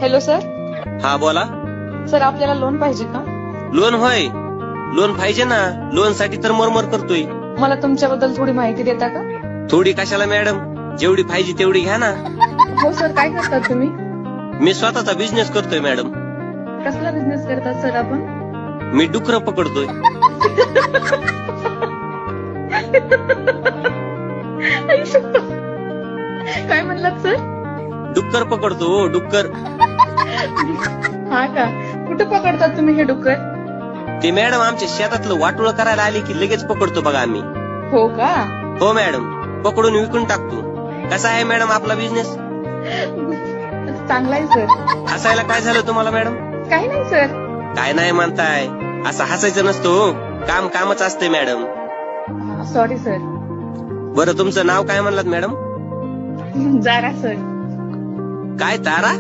Hello sir. हा बोला. Sir आपल्याला लोन पाहिजे का? लोन होय, लोन पाहिजे ना. लोन साठी तर मरमर करतोय. मला तुमच्याबद्दल थोडी माहिती देता का? थोडी कशाला मॅडम, जेवढी पाहिजे तेवढी घ्या ना. हो सर, काय करतात तुम्ही? मी स्वतःचा बिझनेस करतोय मॅडम. कसला बिझनेस करतात सर आपण? मी डुकर पकडतोय. काय म्हणलात सर? डुक्कर पकडतो हो, डुक्कर. हा का? कुठे पकडतात तुम्ही हे डुक्कर? ते मॅडम आमच्या शेतातलं वाटोळं करायला आले की लगेच पकडतो बघा आम्ही. हो का? हो मॅडम, पकडून विकून टाकतो. कसा आहे मॅडम आपला बिझनेस? चांगला आहे सर. हसायला काय झालं तुम्हाला मॅडम? काही नाही सर. काय नाही म्हणताय, असं हसायचं नसतं हो. काम कामच असते मॅडम. Sorry sir. बरं तुमचं नाव काय म्हणलात मॅडम? Zara sir. काय तारा?